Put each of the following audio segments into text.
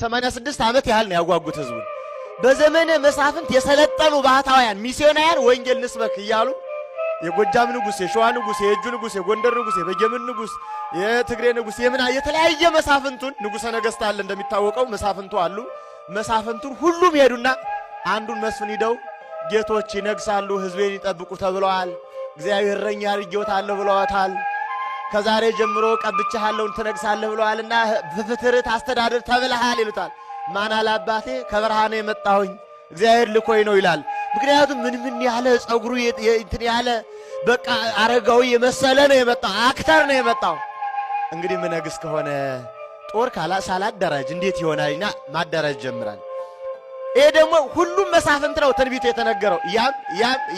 86 ዓመት ያህል ነው ያጓጉት ህዝቡን። በዘመነ መሳፍንት የሰለጠኑ ባህታውያን ሚስዮናውያን ወንጌል ንስበክ እያሉ የጎጃም ንጉስ፣ የሸዋ ንጉስ፣ የእጁ ንጉስ፣ የጎንደር ንጉስ፣ የበጌምን ንጉስ፣ የትግሬ ንጉስ የምና የተለያየ መሳፍንቱን ንጉሰ ነገስት አለ እንደሚታወቀው መሳፍንቱ አሉ። መሳፍንቱን ሁሉም ሄዱና አንዱን መስፍን ሂደው ጌቶች ይነግሳሉ ህዝቤን ይጠብቁ ተብለዋል። እግዚአብሔር እረኛ አድርጌዎታለሁ ብለዋታል። ከዛሬ ጀምሮ ቀብቻለሁ ትነግሳለህ ብለዋልና ፍትርት አስተዳደር ተብለሃል ይሉታል። ማን አለ አባቴ ከበረሃነ የመጣሁኝ እግዚአብሔር ልኮይ ነው ይላል። ምክንያቱም ምን ያለ ጸጉሩ እንትን ያለ በቃ አረጋዊ የመሰለ ነው የመጣው፣ አክተር ነው የመጣው። እንግዲህ ምነግስ ከሆነ ጦር ሳላደራጅ እንዴት ይሆናልና ማደራጅ ጀምራል። ይሄ ደግሞ ሁሉም መሳፍንት ነው ትንቢቱ የተነገረው።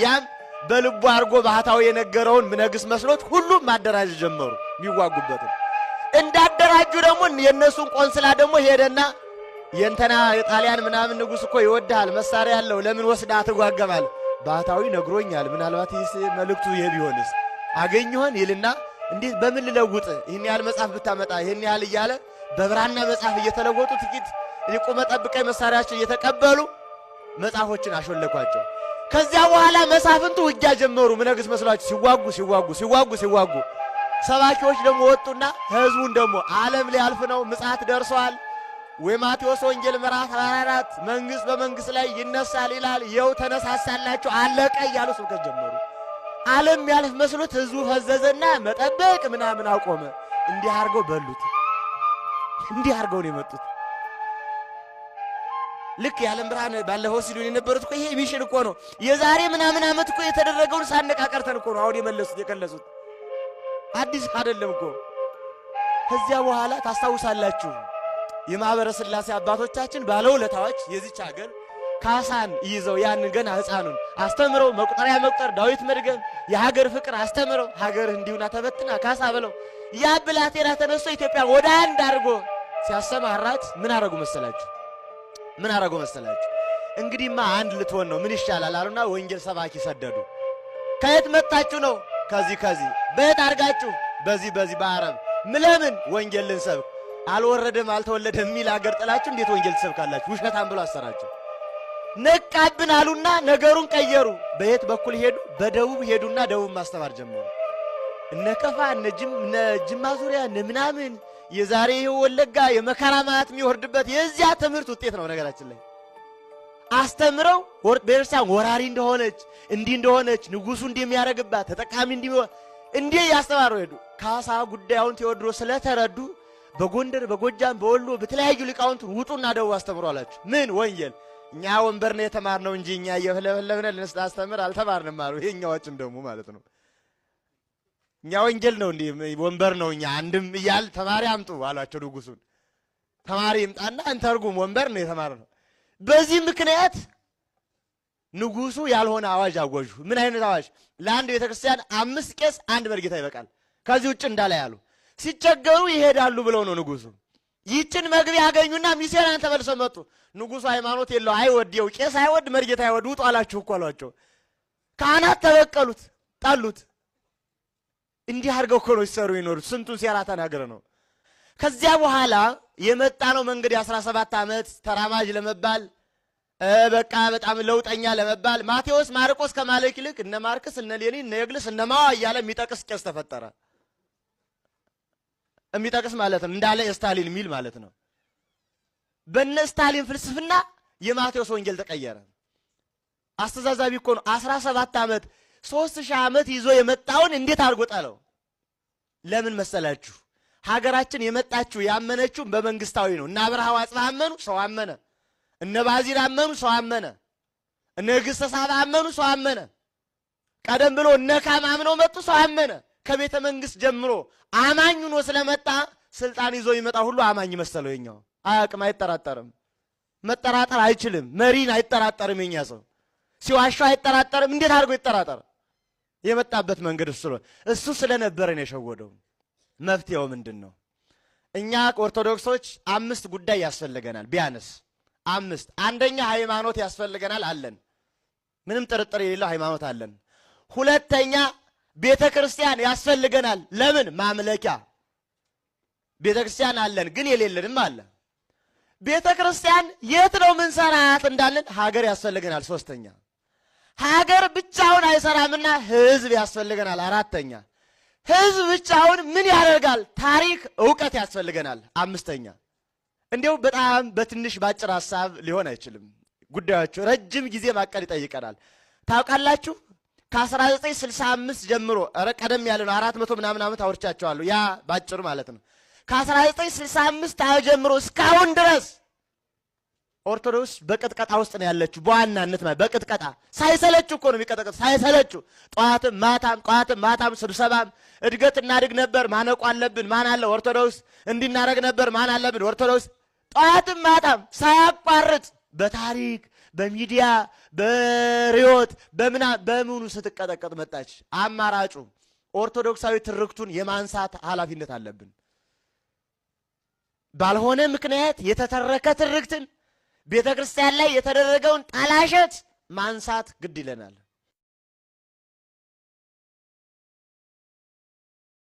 ያም በልቡ አርጎ ባህታው የነገረውን ምነግስ መስሎት ሁሉም ማደራጅ ጀመሩ። የሚዋጉበት እንዳደራጁ ደግሞ የነሱን ቆንስላ ደግሞ ሄደና የእንተና የጣሊያን ምናምን ንጉስ እኮ ይወድሃል መሳሪያ ያለው ለምን ወስዳ ትጓገማል? ባህታዊ ነግሮኛል። ምናልባት ይህ መልእክቱ ይሄ ቢሆንስ አገኘሆን ይልና እንዴት በምን ልለውጥ ይህን ያህል መጽሐፍ ብታመጣ ይህን ያህል እያለ በብራና መጽሐፍ እየተለወጡ ጥቂት ሊቆመ ጠብቀኝ መሳሪያቸው እየተቀበሉ መጽሐፎችን አሾለኳቸው። ከዚያ በኋላ መሳፍንቱ ውጊያ ጀመሩ። ምነግስ መስሏቸው ሲዋጉ ሰባኪዎች ደግሞ ወጡና ህዝቡን ደግሞ ዓለም ሊያልፍ ነው ምጽአት ደርሷል ወማቴዎስ ወንጌል ምዕራፍ 44 መንግስት በመንግስት ላይ ይነሳል ይላል። ይኸው ተነሳሳላችሁ አለቀ እያሉ ስብከት ጀመሩ። ዓለም ያልፍ መስሎት ህዝቡ ፈዘዘና መጠበቅ ምናምን አቆመ። እንዲህ አርገው በሉት። እንዲህ አርገው ነው የመጡት። ልክ የዓለም ብርሃን ባለፈው ሲሉን የነበሩት እኮ ይሄ ሚሽን እኮ ነው። የዛሬ ምናምን ዓመት እኮ የተደረገውን ሳነቃቀርተን እኮ ነው አሁን የከለሱት። አዲስ አይደለም እኮ። ከዚያ በኋላ ታስታውሳላችሁ የማህበረ ሥላሴ አባቶቻችን ባለውለታዎች የዚች ሀገር ካሳን ይዘው ያንን ገና ህፃኑን አስተምረው መቁጠሪያ መቁጠር ዳዊት መድገም የሀገር ፍቅር አስተምረው ሀገር እንዲሁና ተበትና ካሳ ብለው ያ ብላቴና ተነስቶ ኢትዮጵያ ወደ አንድ አድርጎ ሲያሰማራት ምን አረጉ መሰላችሁ? እንግዲህማ አንድ ልትሆን ነው ምን ይሻላል አሉና ወንጌል ሰባኪ ሰደዱ። ከየት መጣችሁ ነው? ከዚህ በየት አድርጋችሁ? በዚህ በአረብ ምለምን ወንጌል ልንሰብክ አልወረደም አልተወለደም የሚል አገር ጥላችሁ እንዴት ወንጌል ትሰብካላችሁ? ውሸታም ብሎ አሰራቸው። ነቃብን አሉና ነገሩን ቀየሩ። በየት በኩል ሄዱ? በደቡብ ሄዱና ደቡብ ማስተማር ጀመሩ። እነ ከፋ እነ ጅማ ዙሪያ እነ ምናምን የዛሬ ወለጋ የመከራ ማት የሚወርድበት የዚያ ትምህርት ውጤት ነው። ነገራችን ላይ አስተምረው ቤርሳን ወራሪ እንደሆነች ንጉሱ እንደሚያረግባት ተጠቃሚ እንዴ ያስተማሩ ሄዱ። ካሳ ጉዳዩን ቴዎድሮስ ስለተረዱ በጎንደር በጎጃም በወሎ በተለያዩ ሊቃውንት ውጡና ደቡብ አስተምሩ አላችሁ። ምን ወንጌል እኛ ወንበር ነው የተማርነው እንጂ እኛ የፈለፈለነ ልናስተምር አልተማርንም አሉ። ይሄኛዎችን ደግሞ ማለት ነው እኛ ወንጌል ነው እንዴ ወንበር ነው እኛ አንድም እያል ተማሪ አምጡ አሏቸው። ንጉሱን ተማሪ ይምጣና እንተርጉም ወንበር ነው የተማርነው። በዚህ ምክንያት ንጉሱ ያልሆነ አዋጅ አወጁ። ምን አይነት አዋጅ? ለአንድ ቤተክርስቲያን 5 ቄስ 1 መርጌታ ይበቃል፣ ከዚህ ውጭ እንዳለ ያሉ። ሲቸገሩ ይሄዳሉ ብለው ነው ንጉሱ። ይችን መግቢያ ያገኙና ሚስዮናን ተመልሰው መጡ። ንጉሱ ሃይማኖት የለው አይወድየው ቄስ አይወድ መርጌታ አይወድ ውጡ አላችሁ እኮ አሏቸው። ካህናት ተበቀሉት፣ ጣሉት። እንዲህ አድርገው እኮ ነው ሲሰሩ ይኖሩት። ስንቱን ሴራ ተናገረ ነው። ከዚያ በኋላ የመጣ ነው መንገድ 17 ዓመት ተራማጅ ለመባል በቃ በጣም ለውጠኛ ለመባል ማቴዎስ ማርቆስ ከማለክ ይልቅ እነ ማርክስ እነ ሌኒን እነ የግልስ እነ ማዋ እያለ የሚጠቅስ ቄስ ተፈጠረ። የሚጠቅስ ማለት ነው እንዳለ ስታሊን ሚል ማለት ነው። በነ ስታሊን ፍልስፍና የማቴዎስ ወንጌል ተቀየረ። አስተዛዛቢ እኮ ነው። 17 ዓመት 3000 ዓመት ይዞ የመጣውን እንዴት አድርጎ ጣለው? ለምን መሰላችሁ? ሀገራችን የመጣችው ያመነችው በመንግስታዊ ነው። እና አብርሃም አጽብሃ አመኑ፣ ሰው አመነ። እነ ባዚር አመኑ፣ ሰው አመነ። እነ ንግሥተ ሳባ አመኑ፣ ሰው አመነ። ቀደም ብሎ እነ ካም አምነው መጡ፣ ሰው አመነ። ከቤተ መንግስት ጀምሮ አማኝ ሆኖ ስለመጣ ስልጣን ይዞ ይመጣ ሁሉ አማኝ መሰለው። የኛው አያውቅም፣ አይጠራጠርም፣ መጠራጠር አይችልም። መሪን አይጠራጠርም። የኛ ሰው ሲዋሻው አይጠራጠርም። እንዴት አድርጎ ይጠራጠር? የመጣበት መንገድ እሱ ስለነበረ ነው የሸወደው። መፍትሄው ምንድነው? እኛ ኦርቶዶክሶች 5 ጉዳይ ያስፈልገናል፣ ቢያንስ 5። አንደኛ ሃይማኖት ያስፈልገናል አለን፣ ምንም ጥርጥር የሌለው ሃይማኖት አለን። ሁለተኛ ቤተ ክርስቲያን ያስፈልገናል። ለምን? ማምለኪያ ቤተ ክርስቲያን አለን፣ ግን የሌለንም አለ። ቤተክርስቲያን የት ነው ምን ሰራት እንዳልን ሀገር ያስፈልገናል። ሶስተኛ ሀገር ብቻውን አይሰራምና ህዝብ ያስፈልገናል። አራተኛ ህዝብ ብቻውን ምን ያደርጋል? ታሪክ ዕውቀት ያስፈልገናል። አምስተኛ እንዲያው በጣም በትንሽ ባጭር ሐሳብ ሊሆን አይችልም። ጉዳዮቹ ረጅም ጊዜ ማቀድ ይጠይቀናል። ታውቃላችሁ ከ1965 ጀምሮ ቀደም ያለ ነው 400 ምናምን ዓመት አውርቻቸዋለሁ። ያ ባጭሩ ማለት ነው። ከ1965 ጀምሮ እስካሁን ድረስ ኦርቶዶክስ በቅጥቀጣ ውስጥ ነው ያለችው። በዋናነት ማለት በቅጥቀጣ ሳይሰለቹ እኮ ነው የሚቀጠቀጥ ሳይሰለቹ። ጧትም ማታም ስብሰባም እድገት እናድግ ነበር ማነቆ አለብን ማን አለ ኦርቶዶክስ እንዲናረግ ነበር ማን አለብን ኦርቶዶክስ ጧትም ማታም ሳያቋርጥ በታሪክ በሚዲያ በሪዮት በምኑ ስትቀጠቀጥ መጣች። አማራጩ ኦርቶዶክሳዊ ትርክቱን የማንሳት ኃላፊነት አለብን። ባልሆነ ምክንያት የተተረከ ትርክትን ቤተክርስቲያን ላይ የተደረገውን ጣላሸት ማንሳት ግድ ይለናል።